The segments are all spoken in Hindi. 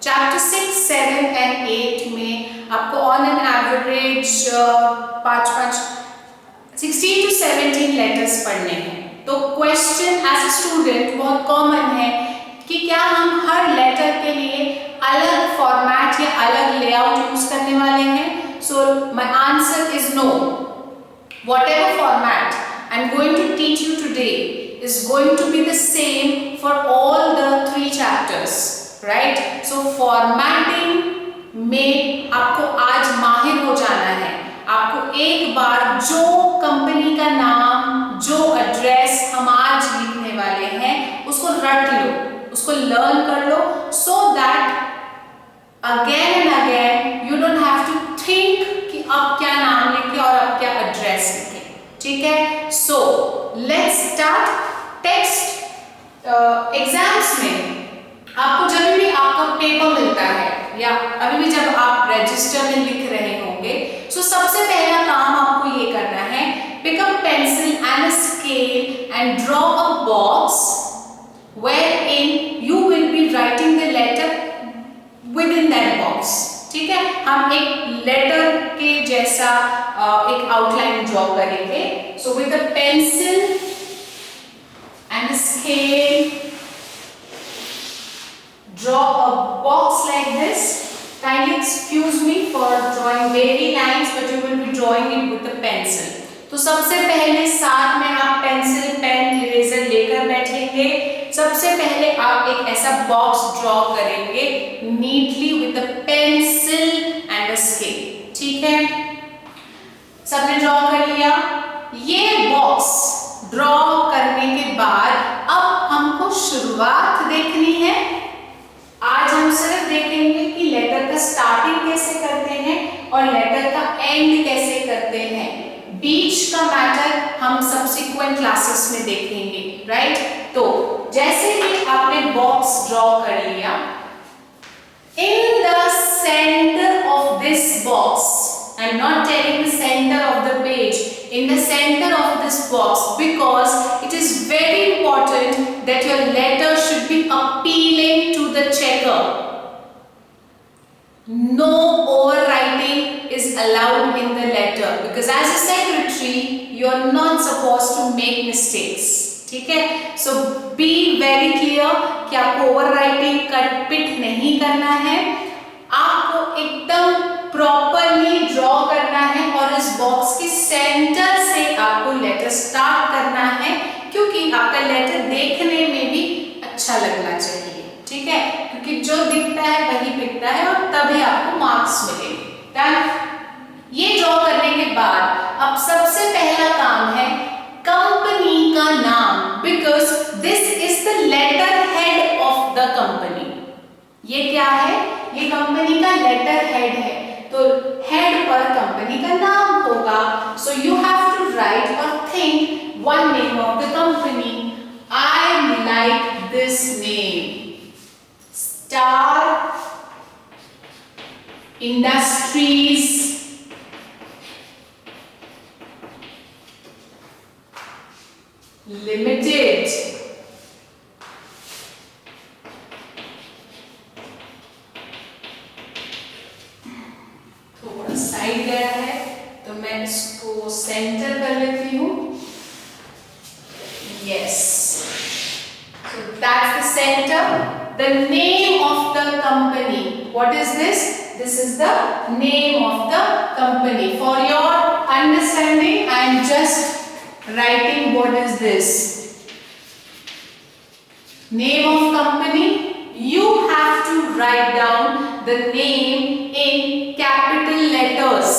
चैप्टर 6, 7 एंड 8 में आपको on an average 16 to 17 letters पढ़ने हैं। तो क्वेश्चन एज ए स्टूडेंट बहुत कॉमन है कि क्या हम हर लेटर के लिए अलग फॉर्मेट या अलग लेआउट यूज करने वाले हैं? So my answer is no. Whatever format I'm going to teach you today is going to be the same for all the 3 chapters, right? So formatting में आपको आज माहिर हो जाना है। आपको एक बार जो कंपनी का नाम, जो एड्रेस हम आज लिखने वाले हैं उसको रट लो, उसको लर्न कर लो, so that again and again you don't have to think कि अब क्या नाम लिखे और अब क्या एड्रेस लिखे। ठीक है, so let's start. Text exams में आपको जब भी आपका पेपर मिलता है या अभी भी जब आप रजिस्टर में लिख रहे होंगे, सो सबसे पहला काम आपको ये करना है, pick up pencil and a scale and draw a box wherein you will be writing the letter within that box। ठीक है, हम एक लेटर के जैसा एक आउटलाइन ड्रॉ करेंगे। So with a pencil and scale draw a box like this। Kindly excuse me for drawing wavy lines, but you will be drawing it with a pencil। तो सबसे पहले साथ में आप पेंसिल, पेन, इरेजर लेकर बैठेंगे। सबसे पहले आप एक ऐसा बॉक्स ड्रॉ करेंगे neatly with a pencil and a scale. ठीक है, सबने ड्रॉ कर लिया। ये बॉक्स ड्रॉ करने के बाद अब हमको शुरुआत देखनी है। आज हम सिर्फ देखेंगे कि लेटर का स्टार्टिंग कैसे करते हैं और लेटर का एंड कैसे करते हैं। बीच का मैटर हम सब्सिक्वेंट क्लासेस में देखेंगे, राइट? तो जैसे कि आपने बॉक्स ड्रॉ कर लिया, in the centre of this box, I am not telling the centre of the page, in the center of this box, because it is very important that your letter should be appealing to the checker। No overwriting is allowed in the letter because as a secretary you are not supposed to make mistakes। ठीक है, so be very clear कि आपको overwriting, कट पिट नहीं करना है, आपको एकदम प्रॉपरली ड्रॉ करना है और इस बॉक्स के सेंटर से आपको लेटर स्टार्ट करना है, क्योंकि आपका लेटर देखने में भी अच्छा लगना चाहिए। ठीक है, क्योंकि जो दिखता है वही बिकता है और तभी आपको मार्क्स मिलेंगे। डन। ये ड्रॉ करने के बाद अब सबसे पहला काम है कंपनी का नाम, because this is the letter head of the company. ये क्या है? ये कंपनी का लेटर हेड है, तो हेड पर कंपनी का नाम होगा। So you have to write और think one name of the company. I like this name, Star Industries Limited. Side गया है तो मैं इसको सेंटर कर लेती हूँ। Yes, so that's the centre. The name of the company, what is this? This is the name of the company. For your understanding I am just writing what is this name of company. You have to write down the name in capital letters,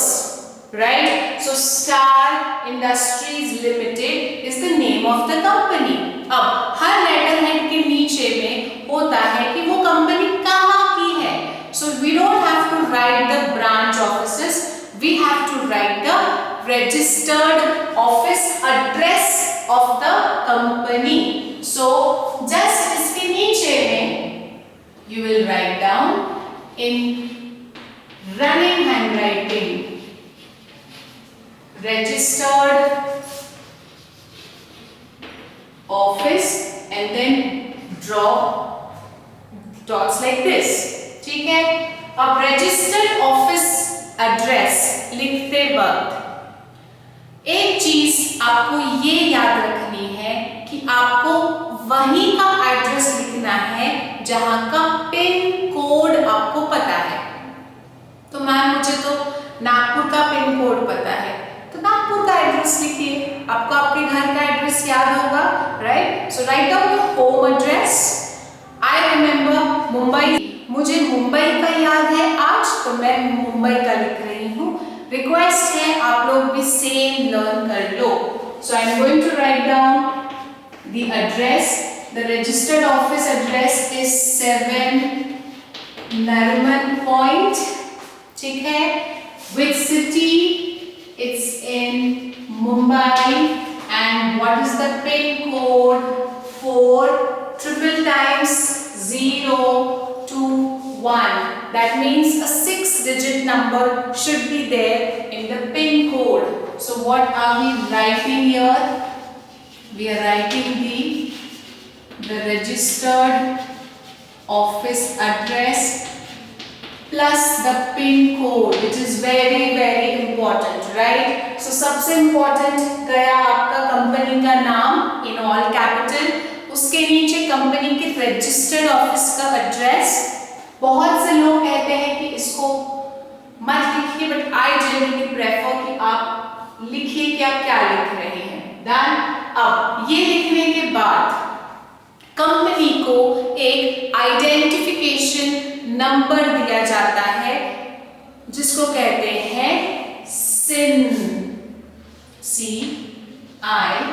right? So Star Industries Limited is the name of the company। अब हर लेटर हेड के नीचे में होता है कि वो कंपनी कहाँ की है। So we don't have to write the branch offices, we have to write the registered office address of the company। So just इसके नीचे में you will write down in running handwriting registered office and then draw dots like this। ठीक है। अब रजिस्टर्ड ऑफिस एड्रेस लिखते वक्त एक चीज आपको ये याद रखनी है कि आपको वहीं का एड्रेस लिखना है जहां का पिन कोड आपको पता है। तो मैम मुझे तो नागपुर का पिन कोड पता है, तो नागपुर का एड्रेस लिखिए। आपको आपके घर का एड्रेस याद होगा, right? So write down your home address. I remember Mumbai, मुझे मुंबई का याद है आज, तो मैं मुंबई का लिख रही हूँ। रिक्वेस्ट है आप लोग भी सेम लर्न कर लो। So I am going to write down the address. The registered office address is 7 Nariman Point, ठीक है। Which city? It's in Mumbai. And what is the pin code? 4 triple times 0 2 1. That means a 6-digit number should be there in the pin code. So what are we writing here? We are writing the registered office address plus the pin code, which is very very important, right? So सबसे important गया आपका कंपनी का नाम in all capital, उसके नीचे कंपनी के रजिस्टर्ड ऑफिस का एड्रेस। बहुत से लोग कहते हैं कि इसको मत लिखिए, बट आई जनरली प्रेफर कि आप लिखिए कि आप क्या लिख रहे हैं। देन अब ये लिखने के बाद कंपनी को एक आइडेंटिफिकेशन नंबर दिया जाता है जिसको कहते हैं सिन, CIN,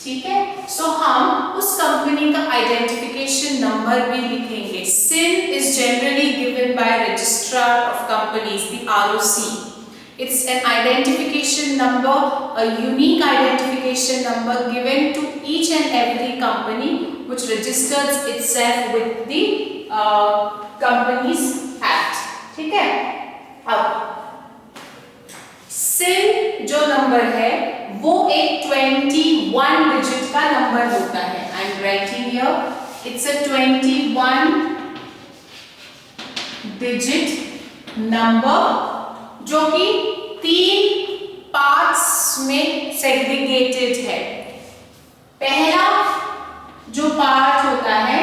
ठीक है। सो हम उस कंपनी का आइडेंटिफिकेशन नंबर भी लिखेंगे। CIN is generally given by registrar of companies, the ROC. It's an identification number, a unique identification number given to each and every company which registers itself with the Companies Act, ठीक है। अब सिन जो नंबर है वो एक 21 डिजिट का नंबर होता है। I am writing here, it's a 21 digit number जो कि 3 पार्ट्स में सेग्रीगेटेड है। पहला जो पार्ट होता है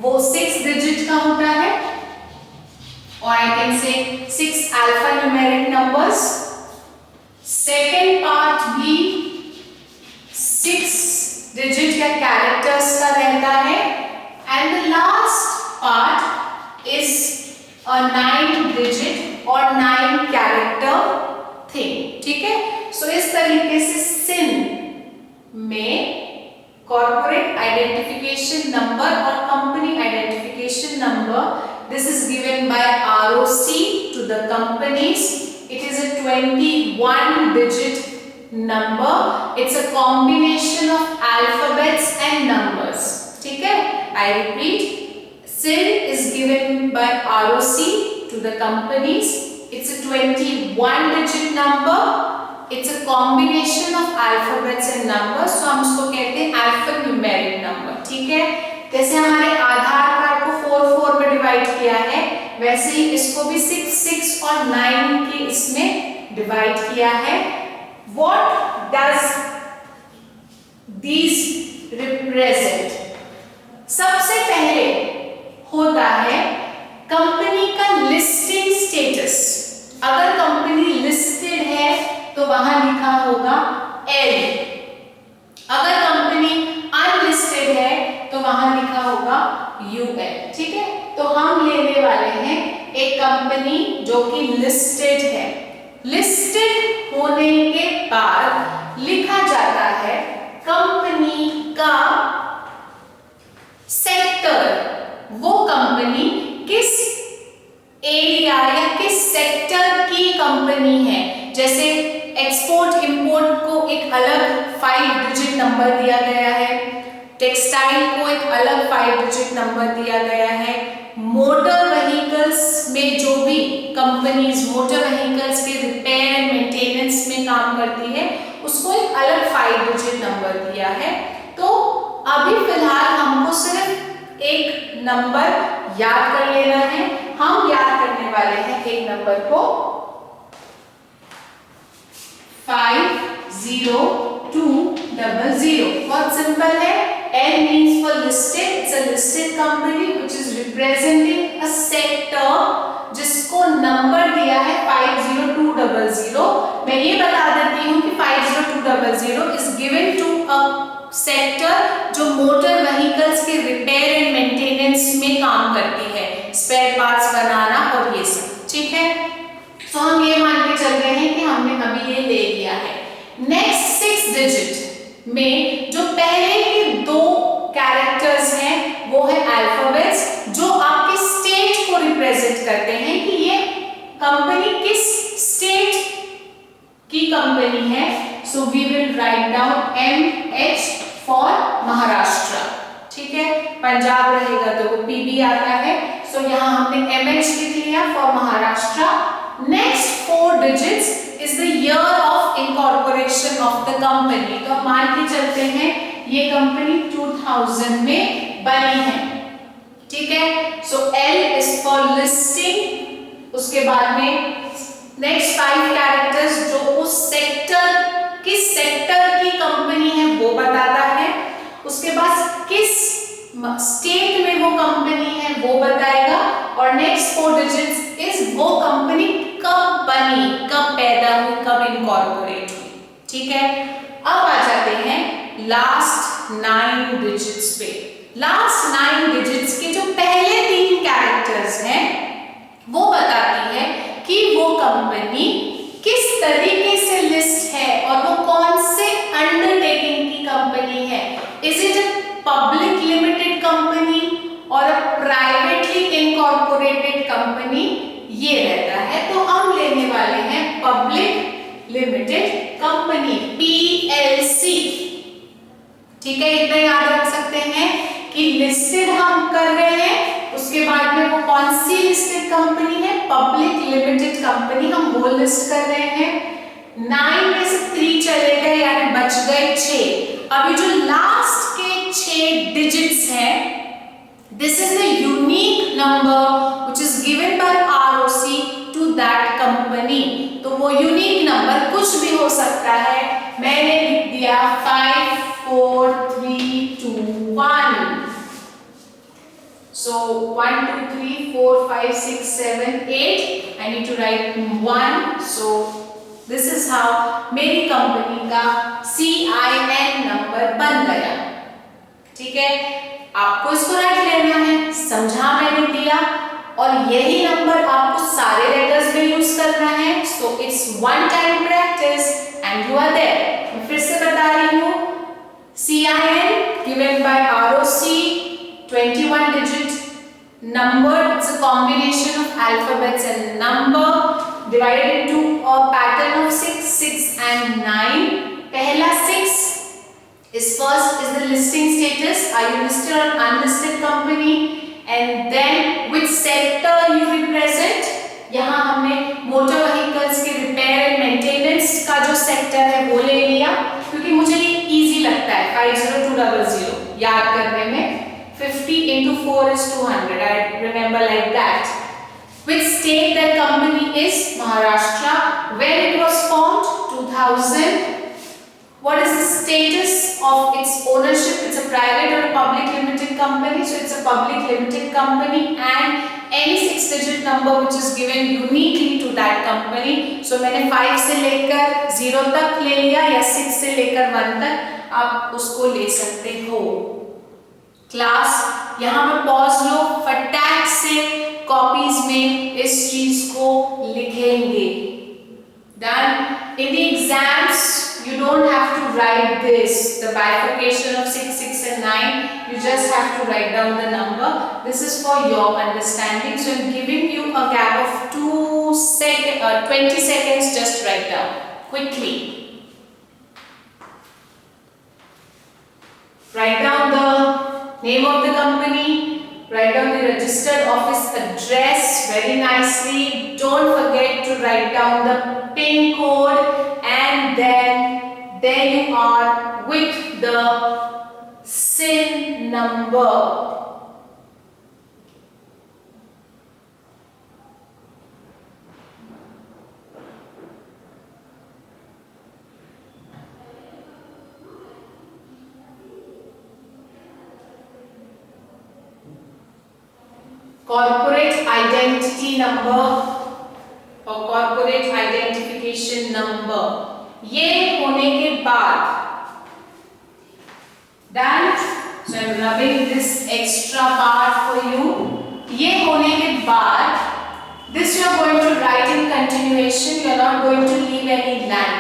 वो 6 डिजिट का होता है, और I can say 6 alpha numeric numbers. Second part भी 6 डिजिट या कैरेक्टर्स का रहता है, and the last part is a 9 digit और 9 कैरेक्टर थिंग, ठीक है। सो इस तरीके से सिन में कॉर्पोरेट आइडेंटिफिकेशन नंबर और company identification number, this is given by ROC to the companies. It is a 21 digit number. It's a combination of alphabets and numbers, ठीक है। I repeat, SIN is given by ROC to the companies. It's a 21 digit number. It's a combination of alphabets and numbers. So हम इसको कहते हैं alphanumeric number, ठीक है। जैसे हमारे आधार कार्ड को 4 में डिवाइड किया है, वैसे ही इसको भी 6 और 9 के इसमें डिवाइड किया है। What does these represent? सबसे पहले होता है कंपनी का लिस्टिंग स्टेटस। अगर कंपनी लिस्टेड है तो वहां लिखा होगा L, अगर कंपनी अनलिस्टेड है तो वहां लिखा होगा UL, ठीक है। तो हम लेने वाले हैं एक कंपनी जो कि लिस्टेड है। लिस्टेड होने के बाद लिखा जाता है कंपनी का सेक्टर, वो कंपनी किस एरिया या किस सेक्टर की कंपनी है। जैसे एक्सपोर्ट इंपोर्ट को एक अलग 5 डिजिट नंबर दिया गया है, टेक्सटाइल को एक अलग 5 डिजिट नंबर दिया गया है, मोटर व्हीकल्स में जो भी कंपनीज मोटर व्हीकल्स के रिपेयर एंड मेंटेनेंस में काम करती है उसको एक अलग 5 डिजिट नंबर दिया है। तो अभी फिलहाल हमको सिर्फ एक नंबर याद कर लेना है। हम याद करने वाले हैं एक नंबर को 50200। बहुत सिंपल है। L means for listed, it's a listed company which is representing a sector जिसको नंबर दिया है 50200। मैं ये बता देती हूँ कि 50200 is given to a sector जो मोटर व्हीकल्स के रिपेयर एंड मेंटेनेंस में काम करती है, स्पेयर पार्ट्स बनाना और ये सब, ठीक है। तो हम ये मान के चल रहे हैं कि हमने अभी ये ले लिया है। नेक्स्ट 6 डिजिट में जो पहले के 2 कैरेक्टर्स हैं वो है अल्फाबेट्स जो आपके स्टेट को रिप्रेजेंट करते हैं कि ये कंपनी किस स्टेट की कंपनी है। So we will write down MH for Maharashtra, ठीक है। पंजाब रहेगा तो वो PB आता है। सो यहाँ हमने MH लिख लिया for Maharashtra. Next 4 digits is the year of incorporation of the company. तो हम मान के चलते हैं ये कंपनी 2000 में बनी है, ठीक है। सो L इज फॉर लिस्टिंग। उसके बाद में नेक्स्ट 5 कैरेक्टर्स जो उस सेक्टर, किस सेक्टर की कंपनी है वो बताता है। उसके बाद किस स्टेट में वो कंपनी है वो बताएगा। और नेक्स्ट 4 डिजिट्स इज वो कंपनी कब बनी, कब पैदा हुई, कब इनकॉर्पोरेट हुई, ठीक है। अब आ जाते हैं लास्ट 9 डिजिट्स पे। लास्ट 9 डिजिट्स के जो पहले 3 कैरेक्टर्स हैं वो बताती है कि वो कंपनी किस तरीके से लिस्ट है और वो कौन से अंडरटेकिंग की कंपनी है। Is it a public limited company और अ प्राइवेटली इनकॉर्पोरेटेड कंपनी, ये रहता है। तो हम लेने वाले हैं पब्लिक लिमिटेड कंपनी PLC, ठीक है। इतना याद रख सकते हैं कि लिस्टेड हम कर रहे हैं, उसके बाद में वो कौन सी लिस्टेड कंपनी है, पब्लिक लिमिटेड कंपनी, हम वो लिस्ट कर रहे हैं। 9 में से 3 चले गए यानी बच गए 6। अभी जो लास्ट के 6 डिजिट्स हैं, this is the unique number which is given by ROC to that company. तो वो यूनिक नंबर कुछ भी हो सकता है। मैंने लिख दिया 54321। So 1 2 3 4 5 6 7 8, I need to write 1. So this is how मेरी कंपनी का CIN नंबर बन गया, ठीक है। आपको इसको राइट लेना है, समझा मैंने दिया, और यही नंबर आपको सारे लेटर्स में यूज करना है। So it's one time practice and you are there. मैं फिर से बता रही हूँ, CIN given by ROC 21 digit number. It's a combination of alphabets and number divided into a pattern of 6, 6 and 9. पहला 6 is first is the listing status. Are you listed or unlisted company? And then which sector you represent. यहाँ हमने मोटर व्हीकल्स के रिपेयर एंड मेंटेनेंस का जो सेक्टर है वो ले लिया, क्योंकि मुझे ये इजी लगता है 50200 याद करने में। 50 into 4 is 200. I remember like that. Which state that company is? Maharashtra. When it was formed? 2000. What is the status of its ownership? It's a private or a public limited company. So it's a public limited company, and any 6-digit number which is given uniquely to that company. So मैंने 5 से लेकर 0 तक ले लिया या 6 से लेकर 1 तक आप उसको ले सकते हो। क्लास यहाँ पे पॉज लो, फटाक से कॉपीज में इस चीज को लिखेंगे। Done. In the exams, you don't have to write this, the bifurcation of 6, 6 and 9. You just have to write down the number. This is for your understanding. So I'm giving you a gap of 20 seconds. Just write down quickly. Write down the name of the company. Write down the registered office address very nicely. Don't forget to write down the PIN code, and then there you are with the SIN number. Corporate identity number और कॉर्पोरेट आइडेंटिफिकेशन नंबर। ये होने के बाद done, so I M rubbing this extra part for you। ये होने के बाद this you are going to write in continuation, you are not going to leave any line।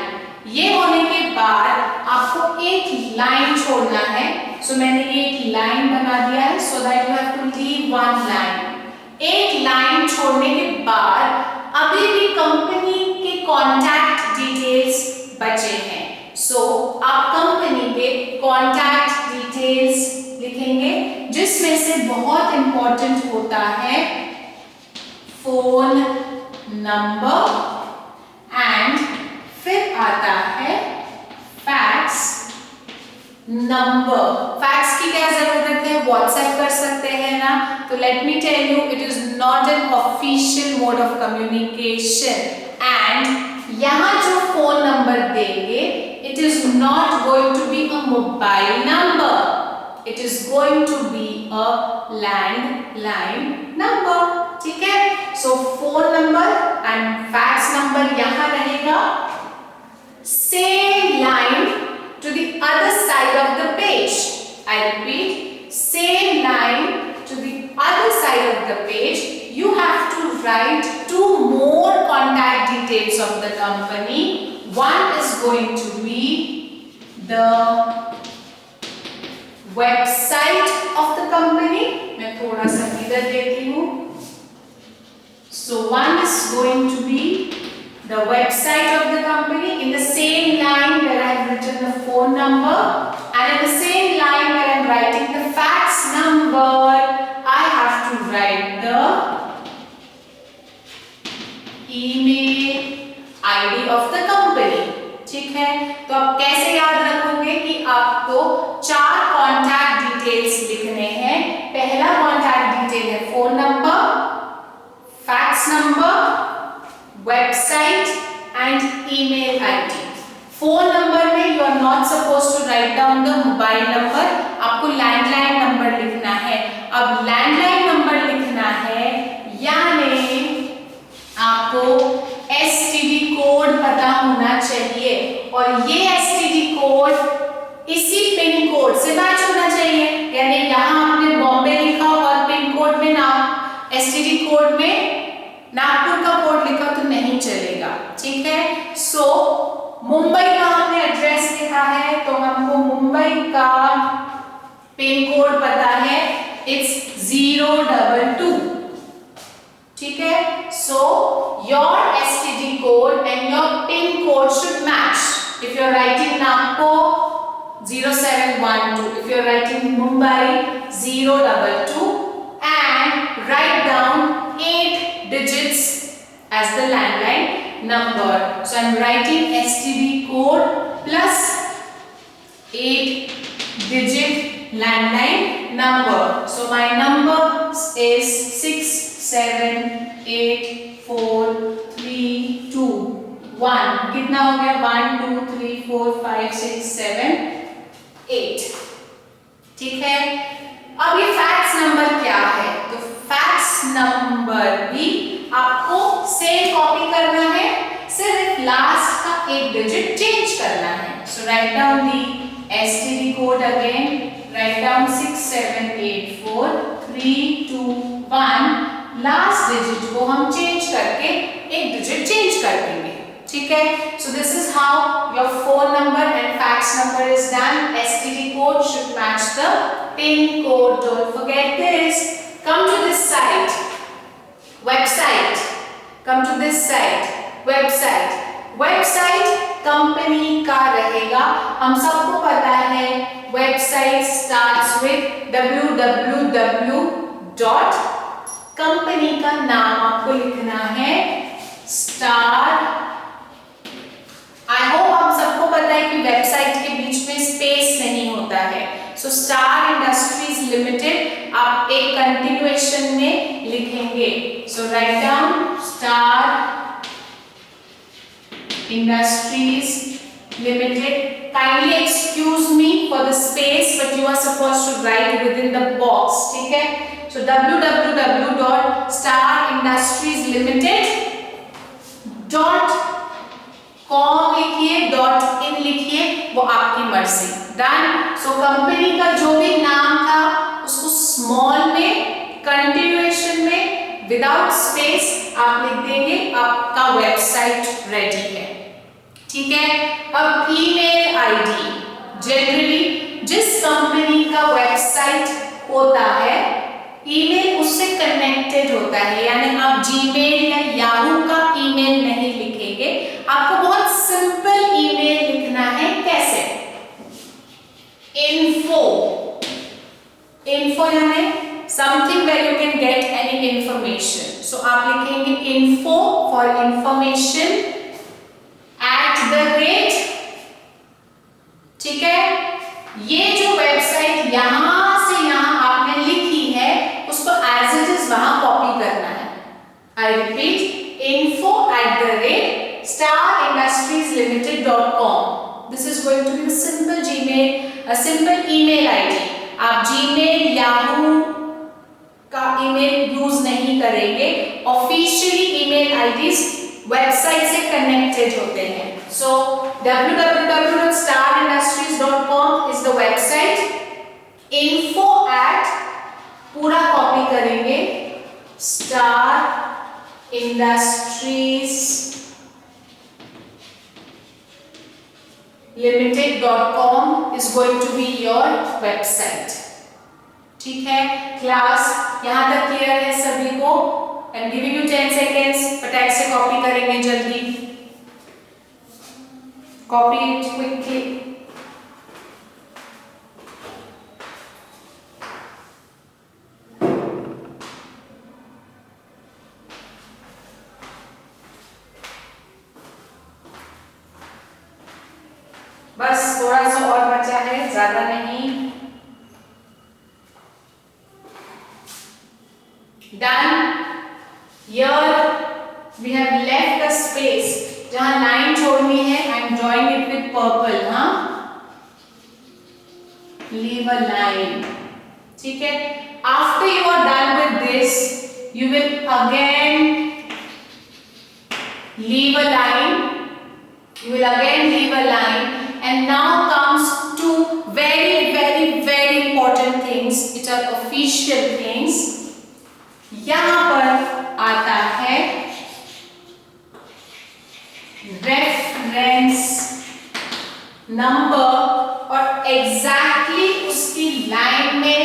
ये होने के बाद आपको एक लाइन छोड़ना है। सो मैंने ये एक लाइन बना दिया है so that you have to leave one line। एक लाइन छोड़ने के बाद अभी भी कंपनी के कॉन्टैक्ट डिटेल्स बचे हैं। सो आप कंपनी के कॉन्टैक्ट डिटेल्स लिखेंगे, जिसमें से बहुत इंपॉर्टेंट होता है फोन नंबर एंड फिर आता है फैक्स नंबर। फैक्स की क्या जरूरत है, व्हाट्सएप कर सकते हैं ना। तो let me tell you, it is not an official mode of communication and यहाँ जो फोन नंबर देंगे it is not going to be a mobile number, it is going to be a landline number. ठीक है, so phone number and fax number यहाँ रहेगा। Same line to the other side of the page। I repeat, same line to the other side of the page, you have to write two more contact details of the company। One is going to be the website of the company। मैं थोड़ा सा इधर देती हूँ। So one is going to be the website of the company in the same line where I have written the phone number, and in the same line where I am writing the fax number, I have to write the email ID of the company। ठीक है, तो आप कैसे याद रखोगे कि आपको 4 कॉन्टैक्ट डिटेल्स लिखने हैं। पहला कॉन्टैक्ट डिटेल है phone number, fax number, website and email ID. Phone number में you are not suppose to write down the mobile number, आपको लैंडलाइन नंबर लिखना है। अब लैंडलाइन नंबर लिखना है यानी आपको एसटीडी कोड पता होना चाहिए और ये एसटीडी कोड इसी पिन कोड से मैच होना चाहिए। यानी यहाँ आपने बॉम्बे लिखा और पिन कोड में ना एसटीडी कोड में नागपुर का कोड लिखा तो नहीं चलेगा। ठीक है, सो मुंबई का हमने एड्रेस लिखा है तो हमको मुंबई का पिन कोड पता है, इट्स 022। ठीक है, so your STD code and your pin code should match. If you are writing Nagpur 0712, if you are writing Mumbai 022 and write down 8 digits as the landline number। So I am writing STD code plus 8-digit landline number। So my number is 6784321। कितना हो गया, 1 2 3 4 5 6 7 8। ठीक है, अब ये फैक्स नंबर क्या है, तो फैक्स नंबर भी आपको सेम कॉपी करना है, सिर्फ लास्ट का एक डिजिट चेंज करना है। So write down the STD code again, write down 6784321, last digit को हम चेंज करके एक डिजिट चेंज कर देंगे। ठीक है, so this is how your phone number and fax number is done. STD code should match the pin code, don't forget this. Come to this side, website. Come to this side, website. Website company का रहेगा, हम सबको पता है website starts with www dot, company का नाम आपको लिखना है स्टार। आई होप आप सबको पता है कि वेबसाइट के बीच में स्पेस नहीं होता है। सो स्टार इंडस्ट्रीज लिमिटेड आप एक कंटिन्यूएशन में लिखेंगे। So write down Star Industries Limited. Kindly excuse me for the space but you are supposed to write within the box. ठीक है, सो www starindustries.com लिखिए, .in लिखिए, वो आपकी मर्जी। डन। सो कंपनी का जो भी नाम था उसको स्मॉल में, कंटिन्यूएशन में, विदाउट स्पेस आप लिख देंगे, आपका वेबसाइट रेडी है। ठीक है। अब ईमेल आईडी, जनरली जिस कंपनी का वेबसाइट होता है ईमेल उससे कनेक्टेड होता है, यानी आप जीमेल या याहू का ईमेल नहीं लिखेंगे, आपको बहुत सिंपल ईमेल लिखना है। कैसे? info यानी something where you can get any information, so आप लिखेंगे info for information @ ठीक है। ये जो वेबसाइट यहां से यहां आपने लिखी है उसको एज इट इज वहां कॉपी करना है। I repeat, info @starindustries.limited.com। This is going to be the simple Gmail, simple email ID. आप जीमेल याहू का ईमेल यूज नहीं करेंगे, ऑफिशियली ईमेल आईडीज वेबसाइट से कनेक्टेड होते हैं। So www.starindustries.com is the website. info पूरा कॉपी करेंगे, starindustries.limited.com is going to be your website। ठीक है क्लास, यहां तक क्लियर है सभी को? I'm giving you 10 seconds, फटाक से कॉपी करेंगे, जल्दी कॉपी इट क्विकली। बस थोड़ा सा और बचा है, ज्यादा नहीं। Done. Here we have left a space, जहां लाइन छोड़नी है, I am drawing it with purple, हाँ? Leave a line. ठीक है। After you are done with this, you will again leave a line. You will again leave a line. And now comes two very important things, which are official things. यहां पर आता है रेफरेंस नंबर, और एग्जैक्टली उसकी लाइन में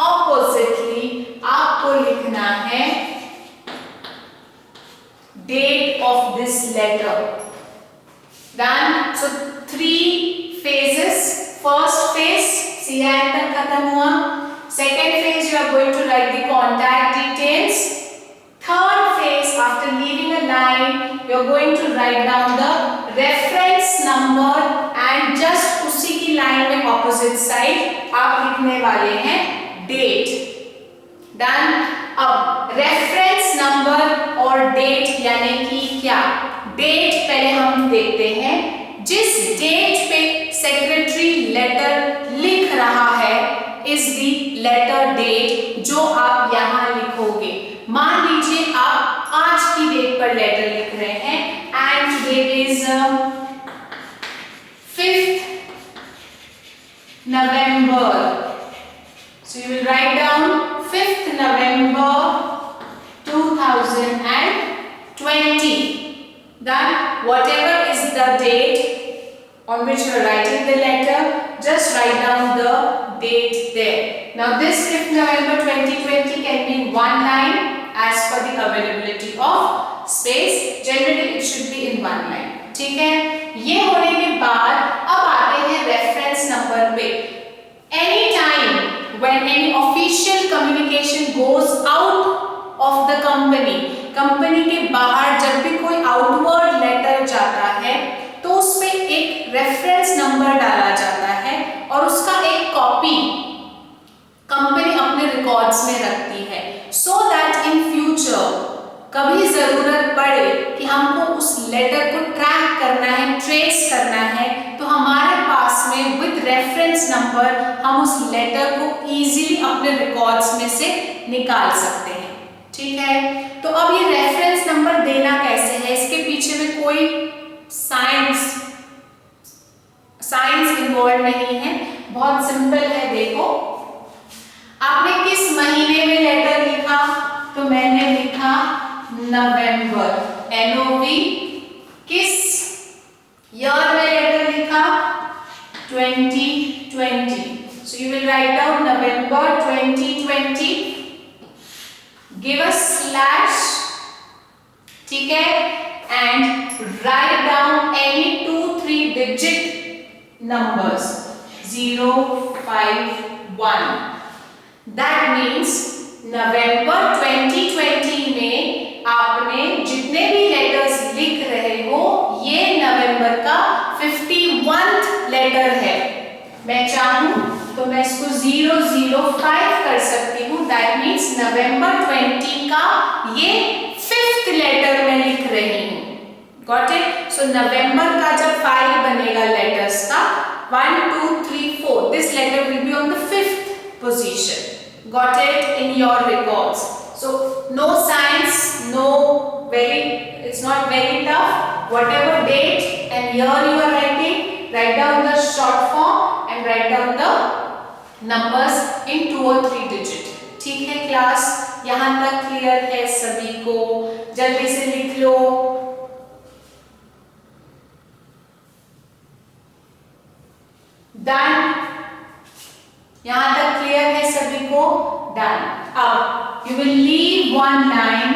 ऑपोजिटली आपको लिखना है date of this letter. Done. So 3 phases. First phase CI तक खत्म हुआ। Second phase you are going to write the contact details. Third phase, after leaving a line, you are going to write down the reference number and just उसी की लाइन में opposite side आप लिखने वाले हैं date। Done। अब reference number और date यानी कि क्या? Date पहले हम देखते हैं। जिस डेट पे सेक्रेटरी लेटर लिख रहा है इज द लेटर डेट जो आप यहां लिखोगे। मान लीजिए आप आज की डेट पर लेटर लिख रहे हैं and today is 5th November, so you will write down 5th November 2020. Then whatever is the date on which you are writing the letter, just write down the date there. Now this 5th November 2020 can be in one line as per the availability of space. Generally it should be in one line. ठीक है। ये होने के बाद अब आते हैं रेफरेंस नंबर पे। Any time when any official communication goes out of the company, company के बाहर जब भी कोई आउटवर्ड लेटर जाता है तो उसमें एक रेफरेंस नंबर डाला जाता है और उसका एक कॉपी कंपनी अपने रिकॉर्ड्स में रखती है, सो दैट इन फ्यूचर कभी जरूरत पड़े कि हमको उस लेटर को ट्रैक करना है, ट्रेस करना है, तो हमारे पास में विद रेफरेंस नंबर हम उस लेटर को इजीली अपने रिकॉर्ड्स में से निकाल सकते हैं। ठीक है, तो अब ये रेफरेंस नंबर देना कैसे है, इसके पीछे में कोई साइंस इन्वॉल्व नहीं है, बहुत सिंपल है। देखो आपने किस महीने में लेटर लिखा, तो मैंने लिखा नवंबर, NOV। किस ईयर में लेटर लिखा, 2020, so you will write down November 2020, give a slash, ठीक है, and write down any 2-3 digit numbers, 0, 5, 1, that means November 2020 में आपने जितने भी लेटर्स लिख रहे हो ये नवंबर का 51th लेटर है। मैं चाहूं तो मैं इसको 005 कर सकती हूँ, दैट मीन्स नवंबर 20 का ये 5th लेटर मैं लिख रही हूँ। Got it? सो नवंबर का जब फाइल बनेगा लेटर्स का 1, 2, 3, 4, this letter will be on the 5th position. Got it? In your records. So no science, it's not very tough. Whatever date and year you are writing, write down the short form and write down the numbers in 2 or 3 digit. ठीक है क्लास, यहाँ तक क्लियर है सभी को? जल्दी से लिख लो। Done. यहाँ तक क्लियर है सभी को? डन। अब you will leave one line,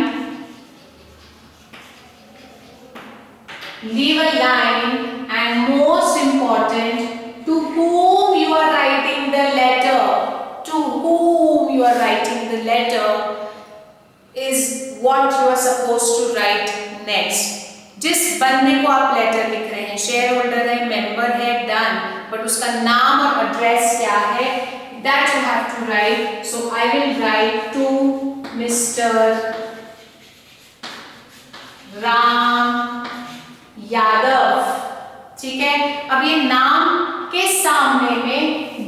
leave a line, and most important, to whom you are writing the letter, to whom you are writing the letter is what you are supposed to write next. जिस बंदे को आप लेटर लिख रहे हैं, शेयर होल्डर है, मेंबर है, डन, बट उसका नाम और एड्रेस क्या है, that you have to write. So I will write to Mr. Ram Yadav, ठीक है। अब ये नाम के सामने में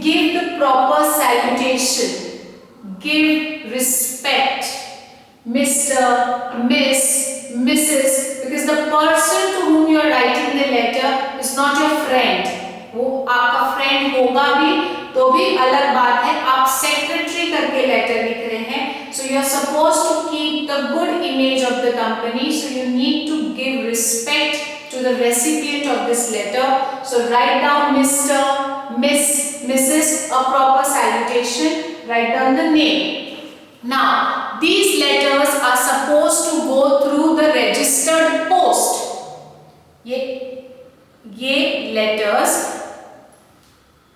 give the proper salutation, give respect, Mr, Miss, Mrs, because the person to whom you are writing the letter is not your friend. वो आपका फ्रेंड होगा भी तो भी अलग बात है, आप सेक्रेटरी करके लेटर लिख रहे हैं, so you are supposed to keep the good image of the company, so you need to give respect to the recipient of this letter. So write down Mr, Miss, Mrs, a proper salutation, write down the name. Now these letters are supposed to go through the registered post. ये letters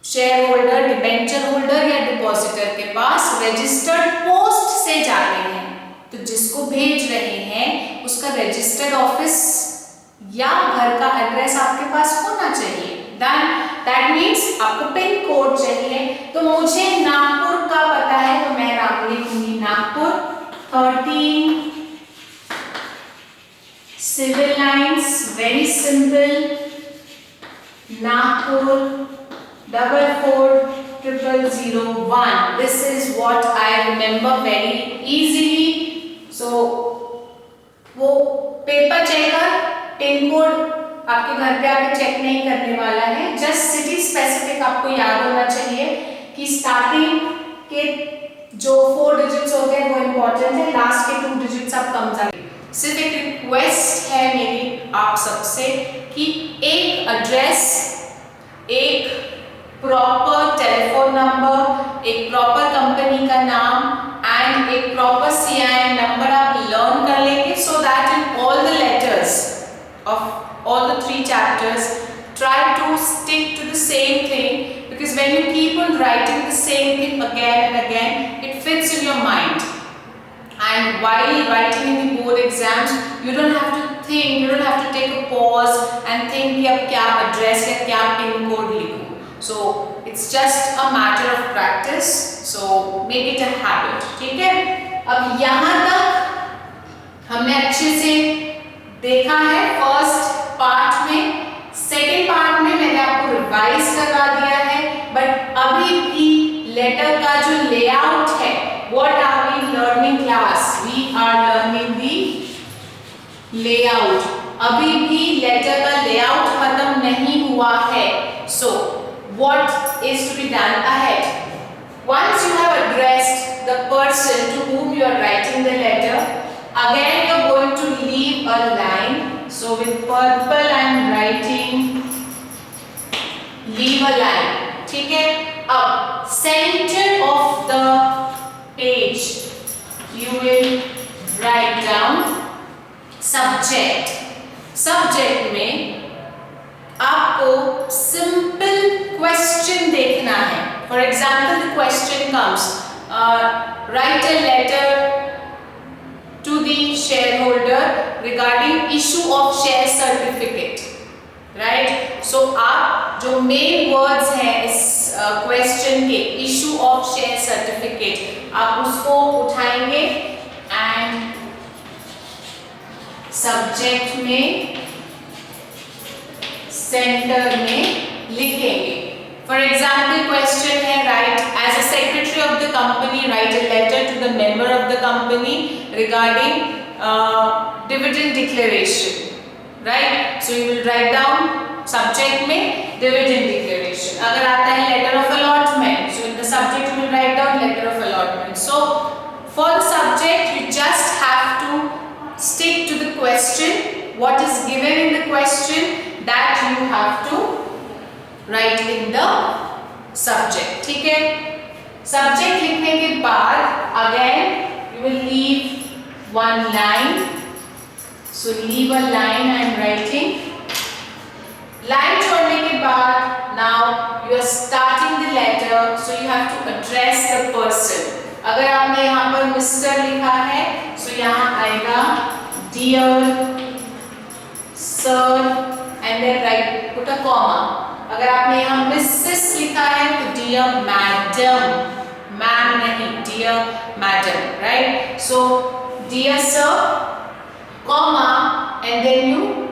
share holder, debenture holder या डिपॉजिटर के पास रजिस्टर्ड पोस्ट से जाते हैं, तो जिसको भेज रहे हैं उसका रजिस्टर्ड ऑफिस या घर का एड्रेस आपके पास होना चाहिए। दैट मीन्स आपको पिन कोड चाहिए, तो मुझे नागपुर का पता है तो मैं नाम लिखूंगी Nagpur 13 civil lines, very simple, Nagpur 440001. This is what I remember very easily. So वो पेपर चेकर पिन कोड आपके घर पे आके चेक नहीं करने वाला है, जस्ट सिटी स्पेसिफिक आपको याद होना चाहिए कि स्टार्टिंग के जो 4 डिजिट्स होते हैं वो इम्पोर्टेंट है, लास्ट के 2 डिजिट्स आप कम जाए। सिर्फ एक रिक्वेस्ट है मेरी आप सबसे कि एक एड्रेस, एक प्रॉपर टेलीफोन नंबर, एक प्रॉपर कंपनी का नाम एंड एक प्रॉपर CIN नंबर आप लर्न कर लेंगे, so that in all the letters of all the 3 chapters try to stick to the same thing, because when you keep on writing the same thing again and again, it fits in your mind, and while writing in the board exams you don't have to think, you don't have to take a pause and think कि अब क्या एड्रेस या क्या पिन कोड लिखूं. So it's just a matter of practice, so make it a habit. ठीक है, अब यहाँ तक हमने अच्छे से देखा है फर्स्ट पार्ट में। सेकेंड पार्ट में मैंने आपको रिवाइज करवा दिया है, बट अभी भी लेटर का जो लेआउट है, what are we learning class? We are layout, अभी भी लेटर का लेआउट खत्म नहीं हुआ है. सो what is to be done ahead? Once you have addressed the person to whom you are writing the letter, again you are going to leave a line. So with purple I am writing leave a line. ठीक है. अब center of the page you will write down subject. Subject में आपको simple question देखना है. For example, the question comes, write a letter to the shareholder regarding issue of share certificate. Right? So आप जो main words हैं इस question के issue of share certificate, आप उसको उठाएंगे and subject में center में लिखेंगे. For example, question है write as a secretary of the company write a letter to the member of the company regarding dividend declaration. Right? So you will write down subject में dividend declaration. अगर आता है letter of allotment, so in the subject you will write down letter of allotment. So for the subject you just have to stick to the question, what is given in the question that you have to write in the subject. ठीक है. Subject लिखने के बाद again you will leave one line. So leave a line I am writing. Line छोड़ने के बाद now you are starting the letter, so you have to address the person. अगर आपने यहाँ पर Mr. लिखा है, so यहाँ आएगा dear sir and then write put a comma. अगर आपने यहाँ Mrs. लिखा है तो dear madam, ma'am नहीं, dear madam, right? So dear sir, comma, and then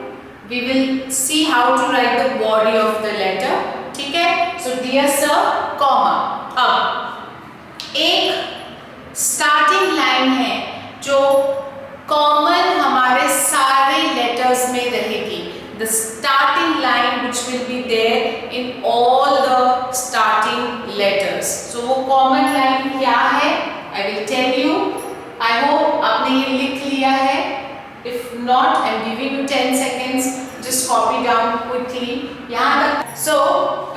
we will see how to write the body of the letter. ठीक है? So dear sir, comma. अब एक starting line है जो common हमारे सारे letters में रहेगी. The starting line which will be there in all the starting letters. So वो common line क्या है? I will tell you. I hope आपने ये लिख लिया है. If not, I am giving you 10 seconds. Just copy down quickly. यहाँ तक. So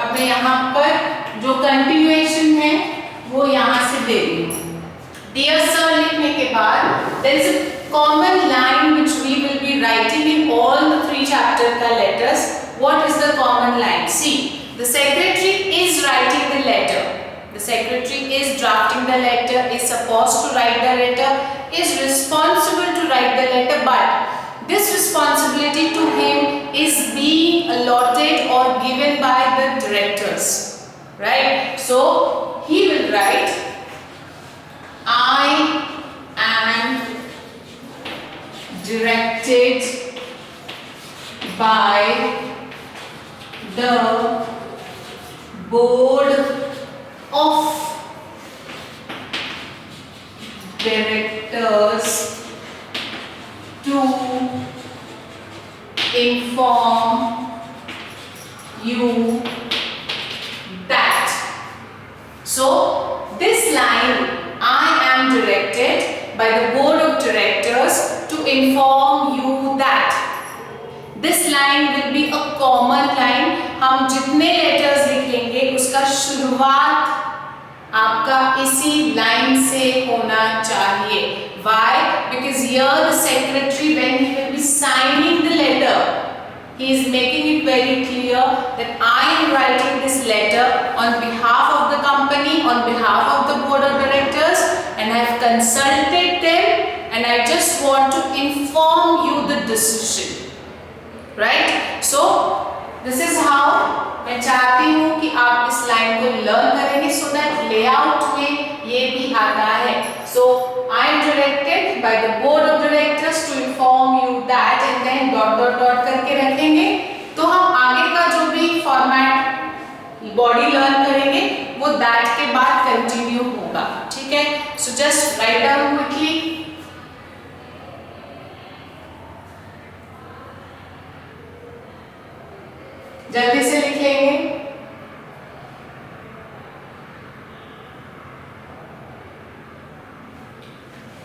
अब मैं यहाँ पर जो continuation है वो यहाँ से दे रही हूँ. Dear sir लिखने के बाद there is a common line which we will be writing in all the 3 chapter का letters. What is the common line? See, the secretary is writing the letter. The secretary is drafting the letter, is supposed to write the letter, is responsible to write the letter, but this responsibility to him is being allotted or given by the directors. Right? So he will write, I am directed by the board of directors to inform you that. So this line, I am directed by the board of directors to inform you that. This line will be a common line. हम जितने letters लिखेंगे उसका शुरुआत आपका इसी line से होना चाहिए. Why? Because here the secretary, when he will be signing the letter, he is making it very clear that I am writing this letter on behalf of the company, on behalf of the board of directors, and I have consulted them and I just want to inform you the decision. Right? So this is how मैं चाहती हूँ कि आप इस लाइन को लर्न करेंगे so that layout में ये भी आता है. So I am directed by the board of directors to inform you that, and then dot dot dot करके रखेंगे. तो हम आगे का जो भी फॉर्मेट बॉडी लर्न करेंगे वो that के बाद कंटिन्यू होगा. ठीक है? So just write down quickly. जल्दी से लिख लेंगे।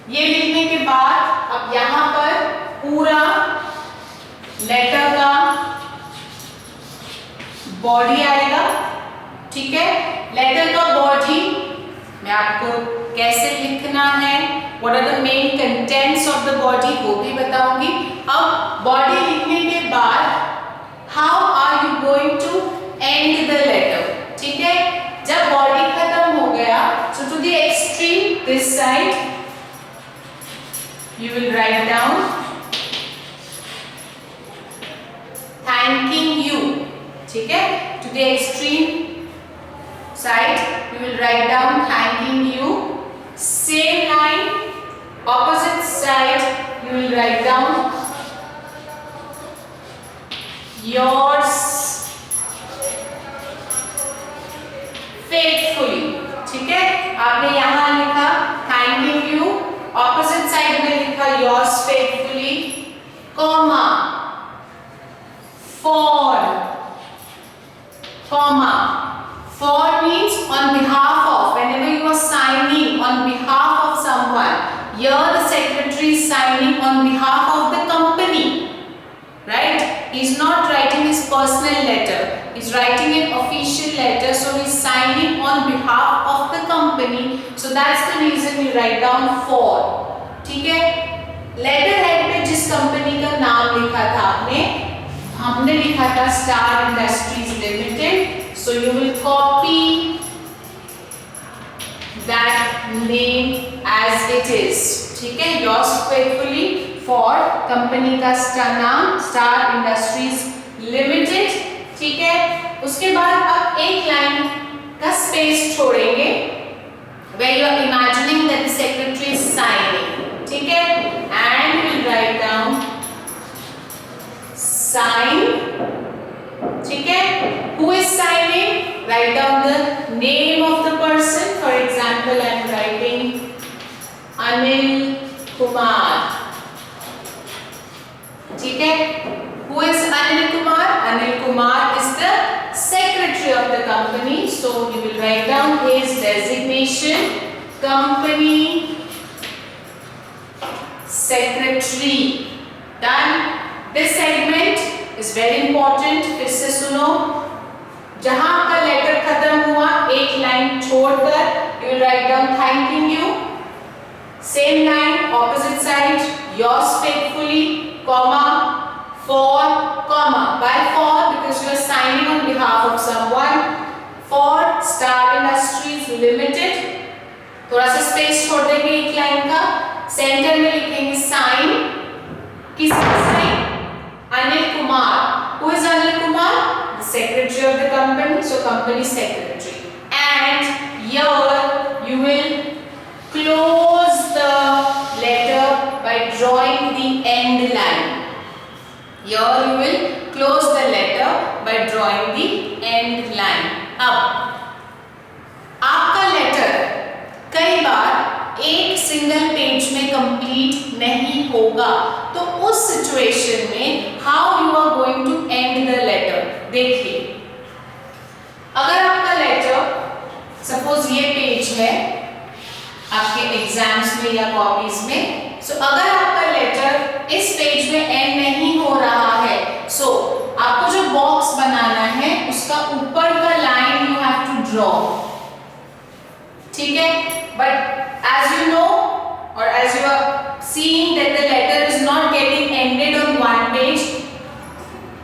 ये लिखने के बाद अब यहां पर पूरा लेटर का बॉडी आएगा, ठीक है। लेटर का बॉडी मैं आपको कैसे लिखना है, what are the main contents of the body वो भी बताऊंगी। अब बॉडी लिखने के बाद how are you going to end the letter, ठीक है। जब बॉडी खत्म हो गया, so to the extreme this side you will write down thanking you, ठीक है। to the extreme side you will write down thanking you. Same line, opposite side you will write down yours faithfully, ठीक है। आपने यहां लिखा thanking you, ऑपोजिट साइड में लिखा yours faithfully, comma for means on behalf of, whenever you are signing on behalf of someone, here the secretary is signing on behalf of the company, right? He is not writing his personal letter, he is writing an official letter, so he is signing on behalf of the company, so that's the reason we write down for, ठीक है। लेटर हेड पे जिस कंपनी का नाम लिखा था हमने लिखा था star Industries limited, so you will copy that name as it is, ठीक है। yours faithfully for कंपनी का नाम स्टार इंडस्ट्रीज लिमिटेड, ठीक है। उसके बाद अब एक लाइन का स्पेस छोड़ेंगे where you are imagining that the secretary is signing, ठीक है। and we will write down sign, ठीक है। who is signing, write down the name of the person, for example I am writing Anil Kumar, ठीक है। who is Anil Kumar, Anil Kumar is the secretary of the company, so you will write down his designation company secretary, done। this segment is very important, फिर से सुनो। जहां का लेटर खत्म हुआ एक लाइन छोड़कर you will write down thanking you, same line opposite side yours faithfully, comma for, comma why for, because you are signing on behalf of someone, for Star Industries Limited। थोड़ा सा स्पेस छोड़ देंगे एक लाइन का, सेंटर में लिखेंगे साइन, किसका sign, Anil Kumar. who is Anil Kumar, the secretary of the company, so company secretary, and here you will close the letter by drawing the end line, here you will close the letter by drawing the end line। अब आपका लेटर कई बार एक सिंगल पेज में कंप्लीट नहीं होगा, तो उस सिचुएशन में how you are going to end the letter, देखिए। अगर आपका लेटर सपोज ये पेज है आपके एग्जाम्स में या कॉपीज में, सो अगर आपका लेटर इस पेज में एंड नहीं हो रहा है, सो आपको जो बॉक्स बनाना है उसका ऊपर का line you have to draw, ठीक है। But as you know or as you are seeing that the letter is not getting ended on one page,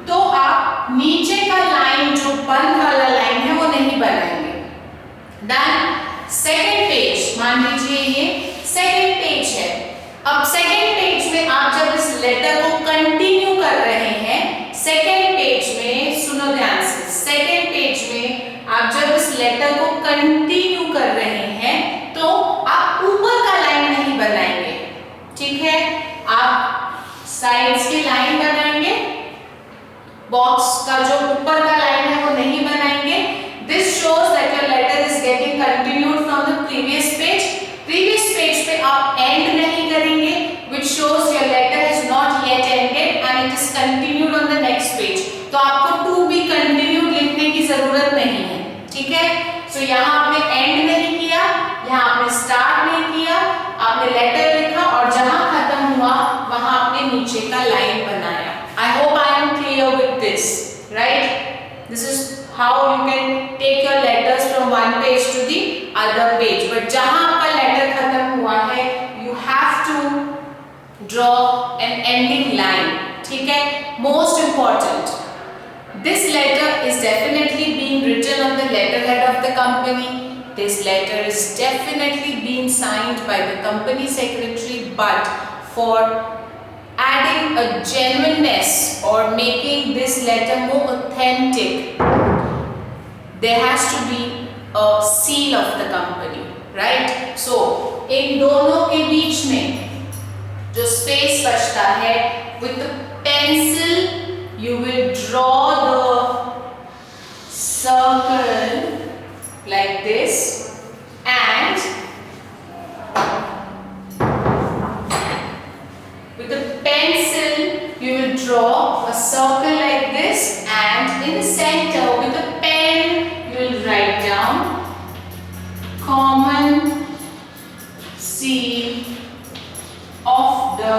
तो आप नीचे का लाइन जो बंद वाला लाइन है वो नहीं बनाएंगे। Then सेकेंड पेज, मान लीजिए ये सेकेंड पेज है। अब सेकेंड पेज में आप जब इस लेटर को कंटिन्यू कर रहे हैं, सेकेंड पेज में सुनो ध्यान से, सेकेंड पेज में आप जब इस लेटर को कंटिन्यू कर रहे हैं तो आप ऊपर का लाइन नहीं बनाएंगे, ठीक है। आप साइड्स की लाइन बनाएंगे, बॉक्स का जो ऊपर का लाइन है वो नहीं बनाएंगे। This shows that your letter is getting continued from the previous page. Previous page पे आप एंड नहीं करेंगे, which shows your letter is not yet ended and it is continued on the next page. तो आपको टू बी कंटिन्यूड वहां आपने नीचे का लाइन बनाया। I hope I am clear with this, right? This is how you can take your letters from one page to the other page, but जहां आपका लेटर खत्म हुआ है you have to draw an ending line, ठीक है? Most important, this letter is definitely being written on the letterhead of the company. This letter is definitely being signed by the company secretary, but for adding a genuineness or making this letter more authentic, there has to be a seal of the company, right? So इन दोनों के बीच में जो space बचता है, with the pencil you will draw the circle like this, and with the pencil you will draw a circle like this, and in the center with the pen you will write down common seal of the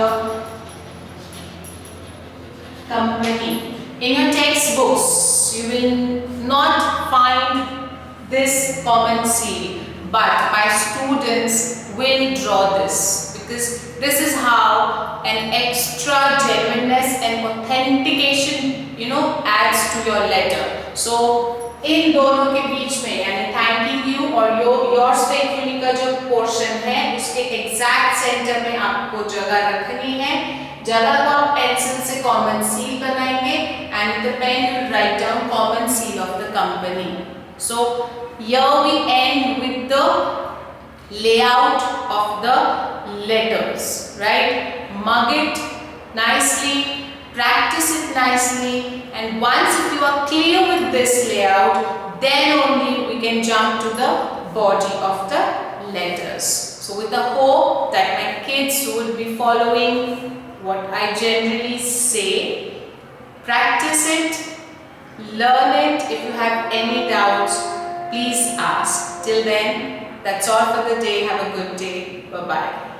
company. In your textbooks you will not find this common seal, but my students will draw this, because this is how an extra genuineness and authentication adds to your letter. So इन दोनों के बीच में यानी थैंकिंग यू और योर्स फेथफुली का जो पोर्शन है उसके एग्जैक्ट सेंटर में आपको जगह रखनी है। जगह को आप पेंसिल से कॉमन सील बनाएंगे, and with the pen you write down common seal of the company. So here we end with the layout of the letters, right? Mug it nicely, practice it nicely, and once if you are clear with this layout, then only we can jump to the body of the letters. So with the hope that my kids will be following what I generally say, practice it, learn it. If you have any doubts, please ask. Till then, that's all for the day. Have a good day. Bye-bye.